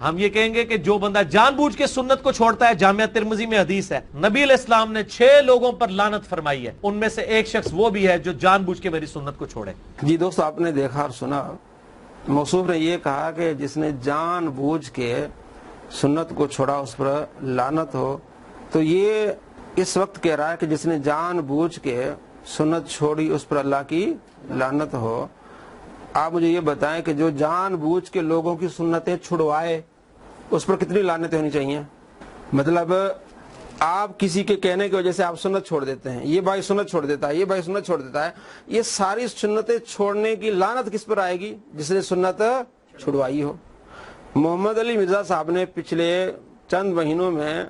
ہم یہ کہیں گے کہ جو بندہ جان بوجھ کے سنت کو چھوڑتا ہے، جامعہ ترمذی میں حدیث ہے، نبی علیہ السلام نے 6 لوگوں پر لعنت فرمائی ہے، ان میں سے ایک شخص وہ بھی ہے جو جان بوجھ کے میری سنت کو چھوڑے۔ جی دوست، آپ نے دیکھا اور سنا، موصوف نے یہ کہا کہ جس نے جان بوجھ کے سنت کو چھوڑا اس پر لعنت ہو، تو یہ اس وقت کہہ رہا ہے کہ جس نے جان بوجھ کے سنت چھوڑی اس پر اللہ کی لعنت ہو۔ آپ مجھے یہ بتائیں کہ جو جان بوجھ کے لوگوں کی سنتیں چھڑوائے اس پر کتنی لعنتیں ہونی چاہیے؟ مطلب آپ کسی کے کہنے کی وجہ سے آپ سنت چھوڑ دیتے ہیں، یہ بھائی سنت چھوڑ دیتا ہے، یہ بھائی سنت چھوڑ دیتا ہے، یہ ساری سنتیں چھوڑنے کی لعنت کس پر آئے گی؟ جس نے سنت چھڑوائی ہو۔ محمد علی مرزا صاحب نے پچھلے چند مہینوں میں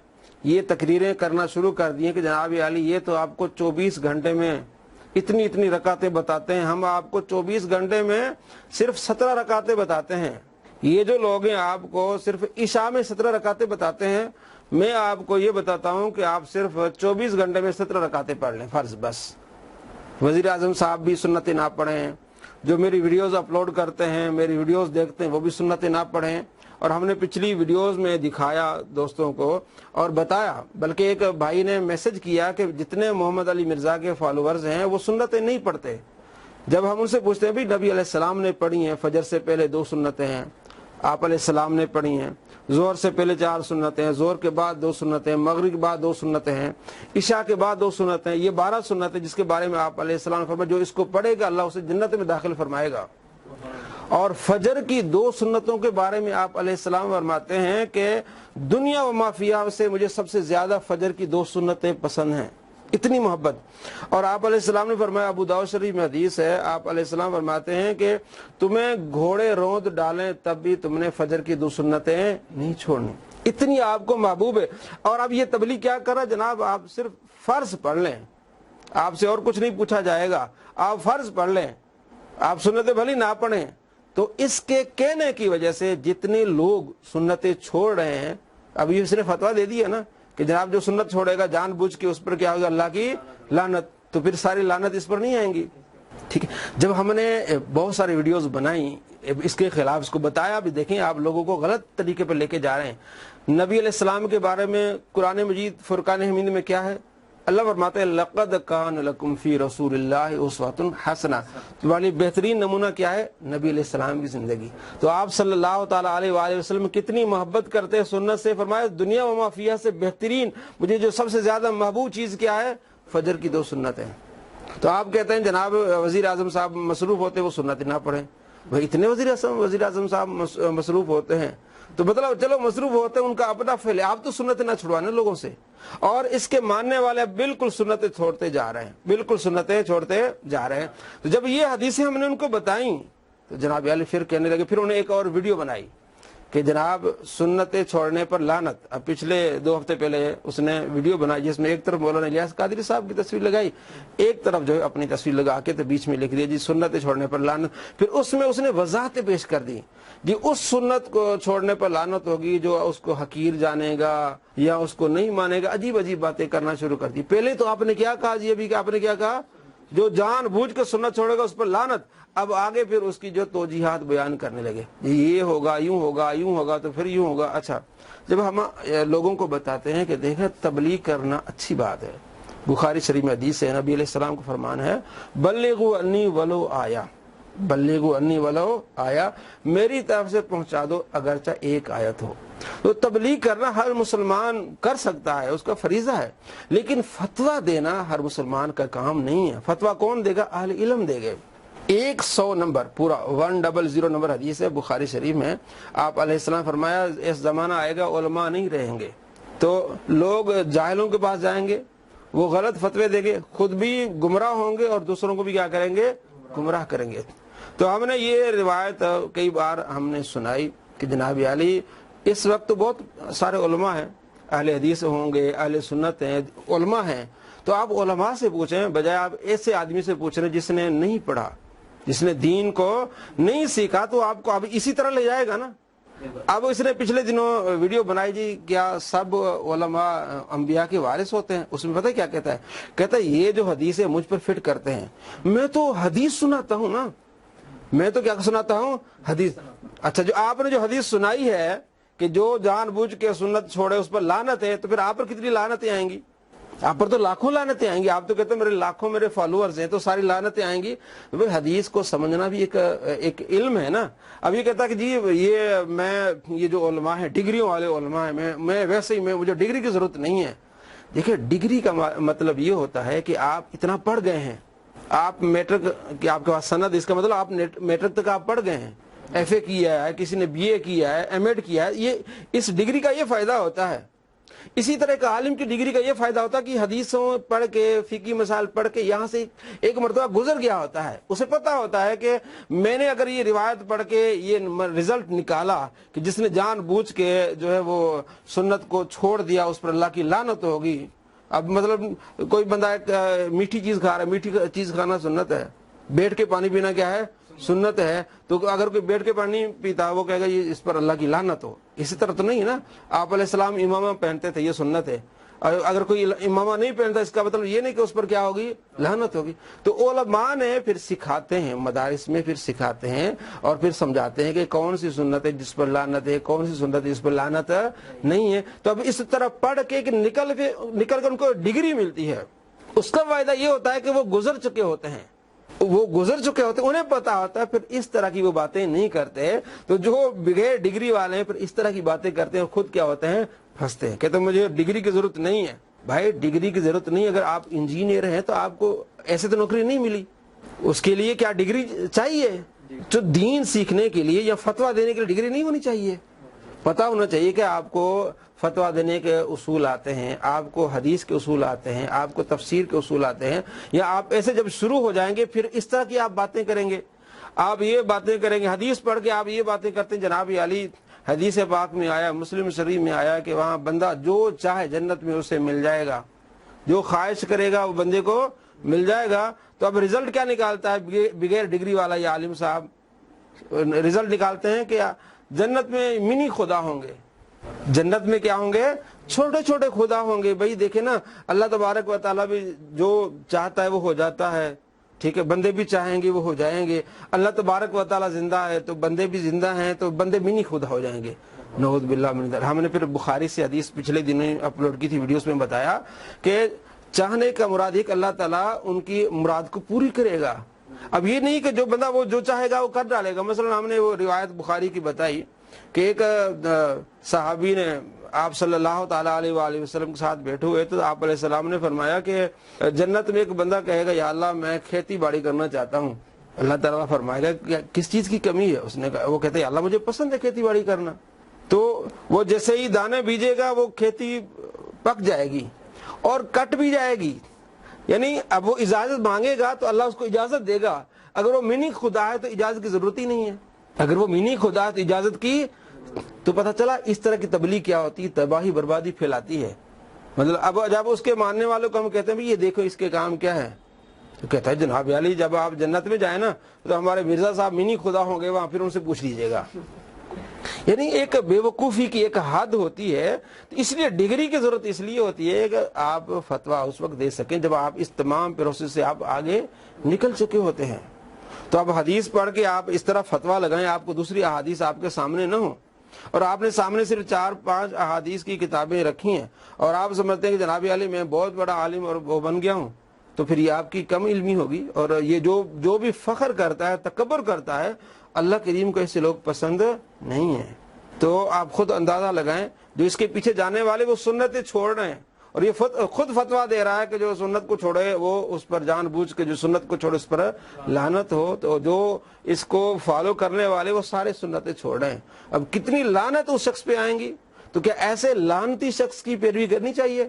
یہ تقریریں کرنا شروع کر دی ہیں کہ جناب علی یہ تو آپ کو 24 گھنٹے میں اتنی رکعتیں بتاتے ہیں، ہم آپ کو 24 گھنٹے میں صرف 17 رکعتیں بتاتے ہیں۔ یہ جو لوگ ہیں آپ کو صرف عشاء میں 17 رکعتیں بتاتے ہیں، میں آپ کو یہ بتاتا ہوں کہ آپ صرف 24 گھنٹے میں 17 رکعتیں پڑھ لیں فرض بس۔ وزیر اعظم صاحب بھی سنتیں نہ پڑھیں، جو میری ویڈیوز اپلوڈ کرتے ہیں، میری ویڈیوز دیکھتے ہیں، وہ بھی سنتیں نہ پڑھیں۔ اور ہم نے پچھلی ویڈیوز میں دکھایا دوستوں کو اور بتایا، بلکہ ایک بھائی نے میسج کیا کہ جتنے محمد علی مرزا کے فالوورز ہیں وہ سنتیں نہیں پڑھتے۔ جب ہم ان سے پوچھتے ہیں بھی نبی علیہ السلام نے پڑھی ہیں، فجر سے پہلے 2 سنتیں ہیں آپ علیہ السلام نے پڑھی ہیں، ظہر سے پہلے 4 سنتیں ہیں، ظہر کے بعد 2 سنتیں، مغرب کے بعد 2 سنتیں ہیں، عشاء کے بعد 2 سنتیں، یہ 12 سنتیں جس کے بارے میں آپ علیہ السلام نے فرمایا جو اس کو پڑھے گا اللہ اسے جنت میں داخل فرمائے گا۔ اور فجر کی 2 سنتوں کے بارے میں آپ علیہ السلام فرماتے ہیں کہ دنیا و ما فیہا سے مجھے سب سے زیادہ فجر کی 2 سنتیں پسند ہیں، اتنی محبت۔ اور آپ علیہ السلام نے فرمایا، ابو داؤد شریف میں حدیث ہے، آپ علیہ السلام فرماتے ہیں کہ تمہیں گھوڑے روند ڈالیں تب بھی تم نے فجر کی 2 سنتیں نہیں چھوڑنی، اتنی آپ کو محبوب ہے۔ اور اب یہ تبلیغ کیا کر رہا جناب، آپ صرف فرض پڑھ لیں، آپ سے اور کچھ نہیں پوچھا جائے گا، آپ فرض پڑھ لیں، آپ سنتیں بھلی نہ پڑھیں۔ تو اس کے کہنے کی وجہ سے جتنے لوگ سنتیں چھوڑ رہے ہیں، اب یہ صرف فتویٰ دے دیا نا کہ جناب جو سنت چھوڑے گا جان بوجھ کے اس پر کیا ہوگا؟ اللہ کی لعنت، تو پھر ساری لعنت اس پر نہیں آئیں گی۔ ٹھیک ہے، جب ہم نے بہت ساری ویڈیوز بنائی اس کے خلاف، اس کو بتایا بھی دیکھیں آپ لوگوں کو غلط طریقے پر لے کے جا رہے ہیں۔ نبی علیہ السلام کے بارے میں قرآن مجید فرقان حمید میں کیا ہے؟ اللہ فرماتے ہیں لقد کان لکم فی رسول اللہ اسوۃ حسنہ، تمہاری بہترین نمونہ کیا ہے؟ نبی علیہ السلام کی زندگی۔ تو آپ صلی اللہ تعالیٰ علیہ وآلہ وسلم کتنی محبت کرتے ہیں سنت سے، فرمایا دنیا و ما فیہا سے بہترین مجھے جو سب سے زیادہ محبوب چیز کیا ہے؟ فجر کی 2 سنتیں۔ تو آپ کہتے ہیں جناب وزیر اعظم صاحب مصروف ہوتے وہ سنتیں نہ پڑھیں، بھائی اتنے وزیر اعظم صاحب مصروف ہوتے ہیں تو مطلب چلو مصروف ہوتے ہیں، ان کا اپنا فعل ہے، آپ تو سنتیں نہ چھڑوانے لوگوں سے۔ اور اس کے ماننے والے بالکل سنتیں چھوڑتے جا رہے ہیں، بالکل سنتیں چھوڑتے جا رہے ہیں۔ تو جب یہ حدیثیں ہم نے ان کو بتائیں تو جناب علی پھر کہنے لگے، پھر انہیں ایک اور ویڈیو بنائی کہ جناب سنتیں چھوڑنے پر لعنت۔ اب پچھلے 2 ہفتے پہلے اس نے ویڈیو بنائی جس میں ایک طرف مولانا الیاس قادری صاحب کی تصویر لگائی، ایک طرف جو ہے اپنی تصویر لگا کے تو بیچ میں لکھ دیا جی سنتیں چھوڑنے پر لعنت۔ پھر اس میں اس نے وضاحتیں پیش کر دی جی اس سنت کو چھوڑنے پر لعنت ہوگی جو اس کو حقیر جانے گا یا اس کو نہیں مانے گا، عجیب عجیب باتیں کرنا شروع کر دی۔ پہلے تو آپ نے کیا کہا جی، ابھی کہ آپ نے کیا کہا؟ جو جان بوجھ کر سنت چھوڑے گا اس پر لعنت۔ اب آگے پھر اس کی جو توجیحات بیان کرنے لگے، یہ ہوگا، یوں ہوگا، یوں ہوگا تو پھر یوں ہوگا۔ اچھا، جب ہم لوگوں کو بتاتے ہیں کہ دیکھیں تبلیغ کرنا اچھی بات ہے، بخاری شریف میں حدیث ہے، نبی علیہ السلام کا فرمان ہے بلغوا انی ولو آیا، بلغوا انی ولو آیا، میری طرف سے پہنچا دو اگرچہ 1 آیت ہو۔ تو تبلیغ کرنا ہر مسلمان کر سکتا ہے، اس کا فریضہ ہے، لیکن فتویٰ دینا ہر مسلمان کا کام نہیں ہے۔ فتویٰ کون دے گا؟ اہل علم دے گے۔ 100 نمبر پورا 100 نمبر حدیث ہے بخاری شریف میں، آپ علیہ السلام فرمایا اس زمانہ آئے گا علماء نہیں رہیں گے، تو لوگ جاہلوں کے پاس جائیں گے، وہ غلط فتوے دیں گے، خود بھی گمراہ ہوں گے اور دوسروں کو بھی کیا کریں گے؟ گمراہ کریں گے۔ تو ہم نے یہ روایت کئی بار ہم نے سنائی کہ جناب علی اس وقت تو بہت سارے علماء ہیں، اہل حدیث ہوں گے، اہل سنت ہیں، علماء ہیں، تو آپ علماء سے پوچھیں بجائے آپ ایسے آدمی سے پوچھ رہے جس نے نہیں پڑھا، جس نے دین کو نہیں سیکھا، تو آپ کو اب اسی طرح لے جائے گا نا۔ اب اس نے پچھلے دنوں ویڈیو بنائی جی کیا سب علماء انبیاء کے وارث ہوتے ہیں، اس میں پتہ کیا کہتا ہے؟ کہتا ہے یہ جو حدیث ہے مجھ پر فٹ کرتے ہیں، میں تو حدیث سناتا ہوں نا، میں تو کیا سناتا ہوں؟ حدیث۔ اچھا، جو آپ نے جو حدیث سنائی ہے کہ جو جان بوجھ کے سنت چھوڑے اس پر لعنت ہے، تو پھر آپ پر کتنی لعنتیں آئیں گی؟ آپ پر تو لاکھوں لعنتیں آئیں گی. آپ تو کہتے ہیں میرے لاکھوں میرے فالوورز ہیں تو ساری لعنتیں آئیں گی. حدیث کو سمجھنا بھی ایک علم ہے نا. اب یہ کہتا کہ جی یہ جو علماء ہیں ڈگریوں والے علماء ہیں، میں ویسے ہی مجھے ڈگری کی ضرورت نہیں ہے. دیکھیں ڈگری کا مطلب یہ ہوتا ہے کہ آپ اتنا پڑھ گئے ہیں، آپ میٹرک کی آپ کے پاس سند، اس کا مطلب آپ میٹرک تک آپ پڑھ گئے ہیں، ایف اے کیا ہے، کسی نے بی اے کیا ہے، ایم ایڈ کیا ہے. یہ اس ڈگری کا یہ فائدہ ہوتا ہے. اسی طرح ایک عالم کی ڈگری کا یہ فائدہ ہوتا ہے کہ حدیثوں پڑھ کے فقہی مسائل پڑھ کے یہاں سے ایک مرتبہ گزر گیا ہوتا ہے. اسے پتا ہوتا ہے کہ میں نے اگر یہ روایت پڑھ کے یہ رزلٹ نکالا کہ جس نے جان بوجھ کے جو ہے وہ سنت کو چھوڑ دیا اس پر اللہ کی لعنت ہوگی. اب مطلب کوئی بندہ میٹھی چیز کھا رہا ہے، میٹھی چیز کھانا سنت ہے، بیٹھ کے پانی پینا کیا ہے؟ سنت ہے. تو اگر کوئی بیٹھ کے پانی پیتا وہ کہے گا یہ اس پر اللہ کی لعنت ہو. اسی طرح تو نہیں ہے نا. آپ علیہ السلام امامہ پہنتے تھے، یہ سنت ہے. اگر کوئی امامہ نہیں پہنتا اس کا مطلب یہ نہیں کہ اس پر کیا ہوگی؟ لعنت ہوگی. تو علماء نے پھر سکھاتے ہیں، مدارس میں پھر سکھاتے ہیں اور پھر سمجھاتے ہیں کہ کون سی سنت ہے جس پر لعنت ہے، کون سی سنت ہے جس پر لعنت نہیں ہے. تو اب اس طرح پڑھ کے کہ نکل کے ان کو ڈگری ملتی ہے. اس کا فائدہ یہ ہوتا ہے کہ وہ گزر چکے ہوتے ہیں، انہیں پتا ہوتا ہے. پھر اس طرح کی وہ باتیں نہیں کرتے. تو جو بغیر ڈگری والے ہیں پھر اس طرح کی باتیں کرتے ہیں اور خود کیا ہوتے ہیں؟ پھنستے ہیں. کہتے ہیں مجھے ڈگری کی ضرورت نہیں ہے. بھائی ڈگری کی ضرورت نہیں. اگر آپ انجینئر ہیں تو آپ کو ایسے تو نوکری نہیں ملی. اس کے لیے کیا ڈگری چاہیے؟ جو دین سیکھنے کے لیے یا فتویٰ دینے کے لیے ڈگری نہیں ہونی چاہیے. پتا ہونا چاہیے کہ آپ کو فتویٰ دینے کے اصول آتے ہیں، آپ کو حدیث کے اصول آتے ہیں، آپ کو تفسیر کے اصول آتے ہیں. یا آپ ایسے جب شروع ہو جائیں گے پھر اس طرح کی آپ باتیں کریں گے، آپ یہ باتیں کریں گے، حدیث پڑھ کے آپ یہ باتیں کرتے ہیں جناب علی حدیث پاک میں آیا، مسلم شریف میں آیا کہ وہاں بندہ جو چاہے جنت میں اسے مل جائے گا، جو خواہش کرے گا وہ بندے کو مل جائے گا. تو اب رزلٹ کیا نکالتا ہے بغیر ڈگری والا یہ عالم صاحب؟ رزلٹ نکالتے ہیں کہ جنت میں منی خدا ہوں گے. جنت میں کیا ہوں گے؟ چھوٹے چھوٹے خدا ہوں گے. بھائی دیکھیں نا، اللہ تبارک و تعالیٰ بھی جو چاہتا ہے وہ ہو جاتا ہے. ٹھیک ہے، بندے بھی چاہیں گے وہ ہو جائیں گے. اللہ تبارک و تعالیٰ زندہ ہے تو بندے بھی زندہ ہیں تو بندے منی خدا ہو جائیں گے. نعوذ باللہ من ذلک. ہم نے پھر بخاری سے حدیث پچھلے دنوں اپلوڈ کی تھی، ویڈیوز میں بتایا کہ چاہنے کا مراد ہے کہ اللہ تعالیٰ ان کی مراد کو پوری کرے گا. اب یہ نہیں کہ جو بندہ وہ جو چاہے گا وہ کر ڈالے گا. مثلا ہم نے وہ روایت بخاری کی بتائی کہ ایک صحابی نے آپ صلی اللہ تعالیٰ علیہ وآلہ وسلم کے ساتھ بیٹھے ہوئے تو آپ علیہ السلام نے فرمایا کہ جنت میں ایک بندہ کہے گا یا اللہ میں کھیتی باڑی کرنا چاہتا ہوں. اللہ تعالیٰ فرمائے گا کس چیز کی کمی ہے؟ اس نے کہا، وہ کہتا ہے یا اللہ مجھے پسند ہے کھیتی باڑی کرنا. تو وہ جیسے ہی دانے بیجے گا وہ کھیتی پک جائے گی اور کٹ بھی جائے گی. یعنی اب وہ اجازت مانگے گا تو اللہ اس کو اجازت دے گا. اگر وہ منی خدا ہے تو اجازت کی ضرورت ہی نہیں ہے. اگر وہ منی خدا ہے تو اجازت کی. تو پتہ چلا اس طرح کی تبلیغ کیا ہوتی ہے، تباہی بربادی پھیلاتی ہے. مطلب اب جب اس کے ماننے والوں کو ہم کہتے ہیں بھی یہ دیکھو اس کے کام کیا ہے، تو کہتا ہے جناب علی جب آپ جنت میں جائیں نا تو ہمارے مرزا صاحب منی خدا ہوں گے وہاں، پھر ان سے پوچھ لیجئے گا. یعنی ایک بے وقوفی کی ایک حد ہوتی ہے. تو اس لیے ڈگری کی ضرورت اس لیے ہوتی ہے کہ آپ فتویٰ اس وقت دے سکیں جب آپ اس تمام پروسیس سے آپ آگے نکل چکے ہوتے ہیں. تو اب حدیث پڑھ کے آپ اس طرح فتویٰ لگائیں، آپ کو دوسری احادیث آپ کے سامنے نہ ہوں اور آپ نے سامنے صرف 4-5 احادیث کی کتابیں رکھی ہیں اور آپ سمجھتے ہیں کہ جناب علی میں بہت بڑا عالم اور وہ بن گیا ہوں، تو پھر یہ آپ کی کم علمی ہوگی. اور یہ جو بھی فخر کرتا ہے، تکبر کرتا ہے، اللہ کریم کو ایسے لوگ پسند نہیں ہیں. تو آپ خود اندازہ لگائیں جو اس کے پیچھے جانے والے وہ سنتیں چھوڑ رہے ہیں اور یہ خود فتویٰ دے رہا ہے کہ جو سنت کو چھوڑے وہ اس پر جان بوجھ کے جو سنت کو چھوڑے اس پر لعنت ہو. تو جو اس کو فالو کرنے والے وہ سارے سنتیں چھوڑ رہے ہیں. اب کتنی لعنت اس شخص پہ آئیں گی. تو کیا ایسے لعنتی شخص کی پیروی کرنی چاہیے؟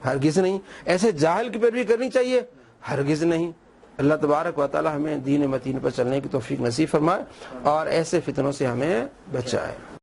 ہرگز نہیں. ایسے جاہل کی پیروی کرنی چاہیے؟ ہرگز نہیں. اللہ تبارک و تعالی ہمیں دین متین پر چلنے کی توفیق نصیب فرمائے اور ایسے فتنوں سے ہمیں بچائے.